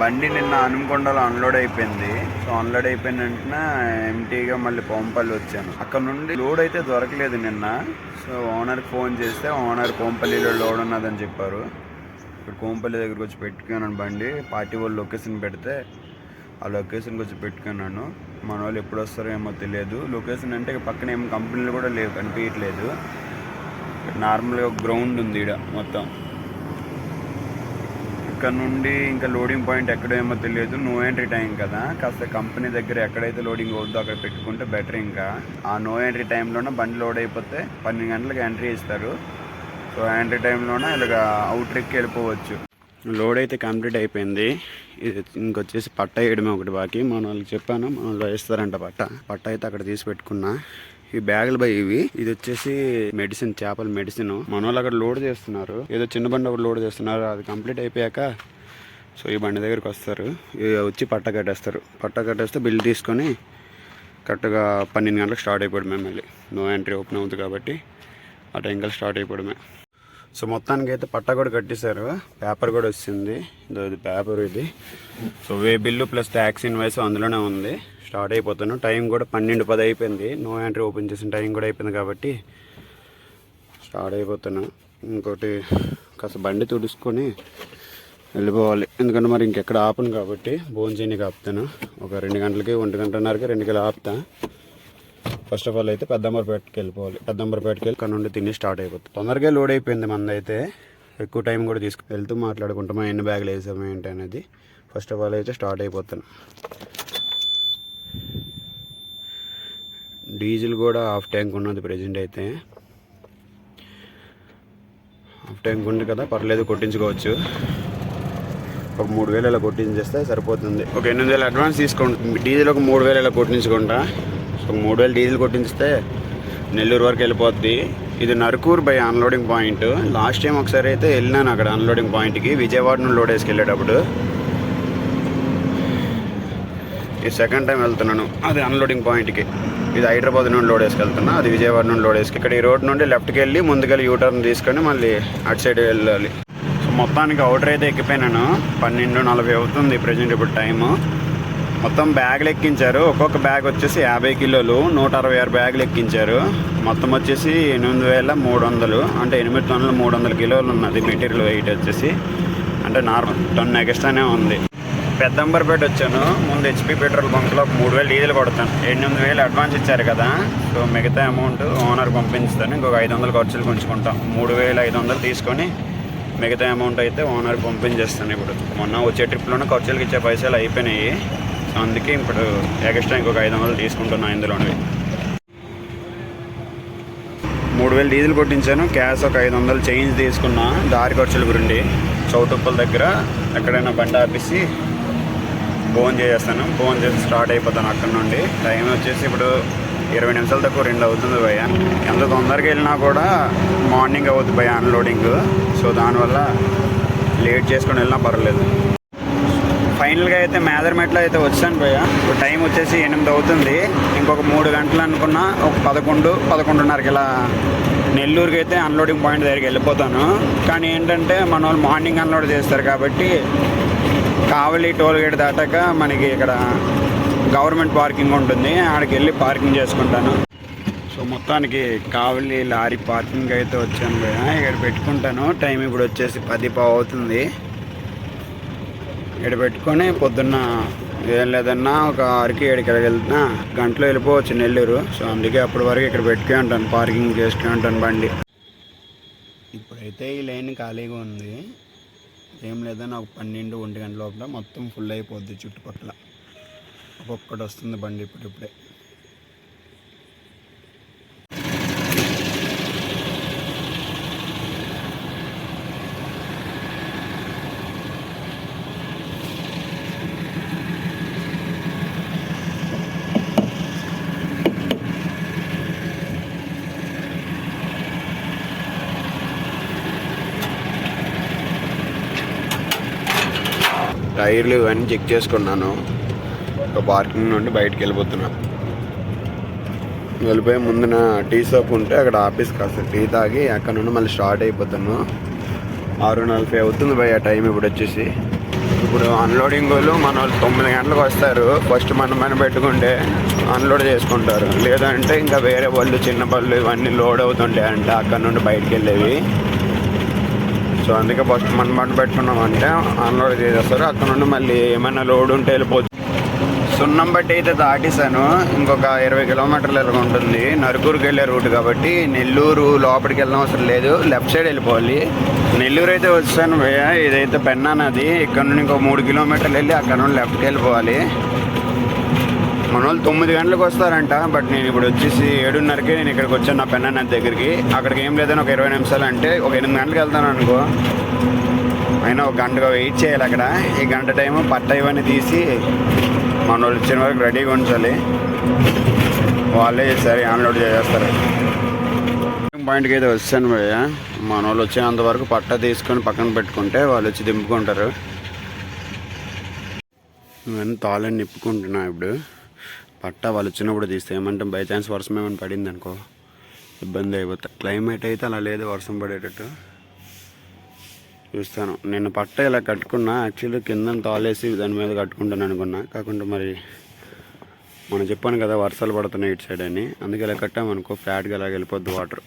బండి నిన్న హనుమకొండలో అన్లోడ్ అయిపోయింది. సో అన్లోడ్ అయిపోయిన వెంటనే ఎంటీగా మళ్ళీ పోంపల్లి వచ్చాను. అక్కడ నుండి లోడ్ అయితే దొరకలేదు నిన్న. సో ఓనర్కి ఫోన్ చేస్తే ఓనర్ కోంపల్లిలో లోడ్ ఉన్నదని చెప్పారు. ఇప్పుడు కోంపల్లి దగ్గరికి వచ్చి పెట్టుకున్నాను బండి. పార్టీ వాళ్ళు లొకేషన్ పెడితే ఆ లొకేషన్కి వచ్చి పెట్టుకున్నాను. మన వాళ్ళు ఎప్పుడు వస్తారో ఏమో తెలియదు. లొకేషన్ అంటే పక్కన ఏం కంపెనీలు కూడా లేవు, కనిపించట్లేదు. నార్మల్గా గ్రౌండ్ ఉంది ఇక్కడ మొత్తం. ఇక్కడ నుండి ఇంకా లోడింగ్ పాయింట్ ఎక్కడేమో తెలియదు. నో ఎంట్రీ టైం కదా, కాస్త కంపెనీ దగ్గర ఎక్కడైతే లోడింగ్ అవుద్దో అక్కడ పెట్టుకుంటే బెటర్. ఇంకా ఆ నో ఎంట్రీ టైంలోనే బండి లోడ్ అయిపోతే 12 గంటలకు ఎంట్రీ ఇస్తారు. సో ఎంట్రీ టైంలోనే ఇలాగ అవుట్ ట్రిక్కి వెళ్ళిపోవచ్చు. లోడ్ అయితే కంప్లీట్ అయిపోయింది. ఇది ఇంకొచ్చేసి పట్ట వేయడమే ఒకటి బాకీ. మన వాళ్ళకి చెప్పాను, మన వాళ్ళు వేస్తారంట పట్ట అయితే అక్కడ తీసి పెట్టుకున్నా. ఈ బ్యాగులు బై ఇవి. ఇది వచ్చేసి మెడిసిన్, చేపల మెడిసిన్. మన వాళ్ళు అక్కడ లోడ్ చేస్తున్నారు. ఏదో చిన్న బండి ఒకటి లోడ్ చేస్తున్నారు. అది కంప్లీట్ అయిపోయాక సో ఈ బండి దగ్గరికి వస్తారు, వచ్చి పట్ట కట్టేస్తారు. పట్ట కట్టేస్తే బిల్ తీసుకొని కరెక్ట్గా 12 గంటలకు స్టార్ట్ అయిపోవడమే. మళ్ళీ నో ఎంట్రీ ఓపెన్ అవుతుంది కాబట్టి ఆ టైంకల్ స్టార్ట్ అయిపోవడమే. సో మొత్తానికి అయితే పట్ట కూడా కట్టేశారు. పేపర్ కూడా వచ్చింది. ఇది పేపర్ ఇది. సో వే బిల్లు ప్లస్ ట్యాక్స్ ఇన్వాయిస్ అందులోనే ఉంది. స్టార్ట్ అయిపోతాను. టైం కూడా 12:10 అయిపోయింది. నో ఎంట్రీ ఓపెన్ చేసిన టైం కూడా అయిపోయింది కాబట్టి స్టార్ట్ అయిపోతాను. ఇంకోటి కాస్త బండి తుడుచుకొని వెళ్ళిపోవాలి. ఎందుకంటే మరి ఇంకెక్కడ ఆపను కాబట్టి భోజనం ఆపుతాను. ఒక 2 గంటలకి 1:30కి 2కి ఆపుతా. ఫస్ట్ ఆఫ్ ఆల్ అయితే పెద్దంబరపేటకి వెళ్ళిపోవాలి. పెద్దంబరపేటకి వెళ్ళి అక్కడ నుండి తిని స్టార్ట్ అయిపోతుంది. తొందరగా లోడ్ అయిపోయింది మనదైతే. ఎక్కువ టైం కూడా వెళ్తూ మాట్లాడుకుంటామా ఎన్ని బ్యాగులు వేసాము ఏంటి అనేది. ఫస్ట్ ఆఫ్ ఆల్ అయితే స్టార్ట్ అయిపోతాను. డీజిల్ కూడా హాఫ్ ట్యాంక్ ఉన్నది ప్రజెంట్ అయితే. హాఫ్ ట్యాంక్ ఉంది కదా, పర్లేదు, కొట్టించుకోవచ్చు. ఒక 3,000 ఇలా కొట్టించేస్తే సరిపోతుంది. ఒక 8,000 అడ్వాన్స్ తీసుకోండి. డీజిల్ ఒక 3,000 ఇలా కొట్టించుకుంటా. సో 3,000 డీజిల్ కొట్టించితే నెల్లూరు వరకు వెళ్ళిపోద్ది. ఇది Narukuru by unloading point. Last time ఒకసారి అయితే వెళ్ళినాను అక్కడ అన్లోడింగ్ పాయింట్కి, విజయవాడ నుండి లోడ్ వేసుకెళ్ళేటప్పుడు. ఈ సెకండ్ టైం వెళ్తున్నాను అది అన్లోడింగ్ పాయింట్కి. ఇది హైదరాబాద్ నుండి లోడ్ వేసుకెళ్తున్నా, అది విజయవాడ నుండి లోడ్ వేసుకు. ఇక్కడ ఈ రోడ్ నుండి లెఫ్ట్కి వెళ్ళి ముందుకెళ్ళి యూటర్న్ తీసుకొని మళ్ళీ అటు సైడ్ వెళ్ళాలి. సో మొత్తానికి అవుటర్ అయితే ఎక్కిపోయినాను. 12:40 అవుతుంది ప్రజెంట్ ఇప్పుడు టైము. మొత్తం బ్యాగులు ఎక్కించారు. ఒక్కొక్క బ్యాగ్ వచ్చేసి 50 కిలోలు, 166 బ్యాగులు ఎక్కించారు. మొత్తం వచ్చేసి 8,300, అంటే 8 టన్నులు 300 కిలోలు ఉన్నది మెటీరియల్ వెయిట్ వచ్చేసి. అంటే నార్మల్ టన్ ఎక్స్ట్రానే ఉంది. పెద్దంబరపేట వచ్చాను. ముందు హెచ్పి పెట్రోల్ బంక్లో 3,000 డీజిల్ కొడతాను. 8,000 అడ్వాన్స్ ఇచ్చారు కదా, సో మిగతా అమౌంట్ ఓనర్ పంపిస్తాను. ఇంకొక 500 ఖర్చులు కొంచుకుంటాం. 3,500 తీసుకొని మిగతా అమౌంట్ అయితే ఓనర్ పంపించేస్తాను. ఇప్పుడు మొన్న వచ్చే ట్రిప్లోనే ఖర్చులకు ఇచ్చే పైసలు అయిపోయినాయి. సో అందుకే ఇప్పుడు ఎక్స్ట్రా ఇంకొక 500 తీసుకుంటున్నాను ఇందులోనే. 3,000 డీజిల్ కొట్టించాను. క్యాష్ ఒక 500 చేంజ్ తీసుకున్నా దారి ఖర్చుల గురించి. చౌటుప్పల దగ్గర ఎక్కడైనా బండి ఆపేసి ఫోన్ చేసేస్తాను. ఫోన్ చేసి స్టార్ట్ అయిపోతాను అక్కడ నుండి. టైం వచ్చేసి ఇప్పుడు 20 నిమిషాలు తక్కువ 2 అవుతుంది భయ్య. ఎంత తొందరగా వెళ్ళినా కూడా మార్నింగ్ అవుతుంది భయ్య అన్లోడింగ్. సో దానివల్ల లేట్ చేసుకొని వెళ్ళినా పర్లేదు. ఫైనల్గా అయితే మేదర్మెట్లో అయితే వచ్చాను భయ్య. ఇప్పుడు టైం వచ్చేసి 8 అవుతుంది. ఇంకొక 3 గంటలు అనుకున్నా ఒక 11-11:30కి ఇలా నెల్లూరుకి అయితే అన్లోడింగ్ పాయింట్ దగ్గరికి వెళ్ళిపోతాను. కానీ ఏంటంటే మన వాళ్ళు మార్నింగ్ అన్లోడ్ చేస్తారు కాబట్టి కావలి టోల్గేట్ దాటాక మనకి ఇక్కడ గవర్నమెంట్ పార్కింగ్ ఉంటుంది, ఆడికి వెళ్ళి పార్కింగ్ చేసుకుంటాను. సో మొత్తానికి కావలి లారీ పార్కింగ్ అయితే వచ్చాను భయ్య. ఇక్కడ పెట్టుకుంటాను. టైం ఇప్పుడు వచ్చేసి 10:15 అవుతుంది. ఇక్కడ పెట్టుకొని పొద్దున్న ఏం లేదన్నా ఒక 6కి 7కి వెళ్తున్నా గంటలో వెళ్ళిపోవచ్చు నెల్లూరు. సో అందుకే అప్పటి వరకు ఇక్కడ పెట్టుకుని ఉంటాను, పార్కింగ్ చేసుకుని ఉంటాను బండి. ఇప్పుడైతే ఈ లైన్ ఖాళీగా ఉంది. ఏం లేదన్నా ఒక 12-1 గంటల లోపల మొత్తం ఫుల్ అయిపోద్ది. చుట్టుపక్కల ఒక్కొక్కటి వస్తుంది బండి ఇప్పుడిప్పుడే. టైర్లు ఇవన్నీ చెక్ చేసుకున్నాను. ఒక పార్కింగ్ నుండి బయటకు వెళ్ళిపోతున్నాను. వెళ్ళిపోయే ముందున టీ షాప్ ఉంటే అక్కడ ఆఫీస్ కాస్త టీ తాగి అక్కడ నుండి మళ్ళీ స్టార్ట్ అయిపోతాను. 6:40 అవుతుంది భయ్య టైం ఇప్పుడు వచ్చేసి. ఇప్పుడు అన్లోడింగ్ వాళ్ళు మన వాళ్ళు 9 గంటలకు వస్తారు. ఫస్ట్ మనం పెట్టుకుంటే అన్లోడ్ చేసుకుంటారు. లేదంటే ఇంకా వేరే వాళ్ళు చిన్న బళ్ళు ఇవన్నీ లోడ్ అవుతుంటాయి అంటే అక్కడ నుండి బయటికి వెళ్ళేవి. సో అందుకే ఫస్ట్ మనం పెట్టుకున్నామంటే అన్లోడ్ చేసేస్తారు. అక్కడ నుండి మళ్ళీ ఏమైనా లోడ్ ఉంటే వెళ్ళిపోతుంది. సున్నం బట్టి అయితే దాటేసాను. ఇంకొక 20 కిలోమీటర్లు ఇలా ఉంటుంది. నరుకూరుకి వెళ్ళే రూట్ కాబట్టి నెల్లూరు లోపలికి వెళ్ళడం అవసరం లేదు, లెఫ్ట్ సైడ్ వెళ్ళిపోవాలి. నెల్లూరు అయితే వచ్చాను భయ్య. ఇదైతే పెన్నా నది. ఇక్కడ నుండి ఇంకో 3 కిలోమీటర్లు వెళ్ళి అక్కడ నుండి లెఫ్ట్కి వెళ్ళిపోవాలి. మన వాళ్ళు 9 గంటలకు వస్తారంట. బట్ నేను ఇప్పుడు వచ్చేసి 7:30కే నేను ఇక్కడికి వచ్చాను నా పెన్నా నది దగ్గరికి. అక్కడికి ఏం లేదని ఒక 20 నిమిషాలు అంటే ఒక 8 గంటలకు వెళ్తాను అనుకో. అయినా ఒక గంటగా వెయిట్ చేయాలి అక్కడ. ఈ గంట టైము పట్ట ఇవన్నీ తీసి మన వాళ్ళు వచ్చిన వరకు రెడీగా ఉంచాలి. వాళ్ళే సరే అన్లోడ్ చేసేస్తారు. పాయింట్కి అయితే వచ్చాను భయ్య. మన వాళ్ళు వచ్చినంత వరకు పట్ట తీసుకొని పక్కన పెట్టుకుంటే వాళ్ళు వచ్చి దింపుకుంటారు. నేను తాళని నిప్పుకుంటున్నా ఇప్పుడు. పట్ట వాళ్ళు వచ్చినప్పుడు తీస్తే ఏమంటే బై ఛాన్స్ వర్షం ఏమైనా పడింది అనుకో ఇబ్బంది అయిపోతుంది. క్లైమేట్ అయితే అలా లేదు వర్షం పడేటట్టు. చూస్తాను. నేను పట్ట ఇలా కట్టుకున్నా. యాక్చువల్లీ కింద తాళేసి దాని మీద కట్టుకుంటాను అనుకున్నా. కాకుండా మరి మనం చెప్పాను కదా వర్షాలు పడుతున్నాయి ఇటు సైడ్ అని. అందుకే ఇలా కట్టామనుకో ఫ్లాట్గా అలాగ వెళ్ళిపోద్ది వాటర్.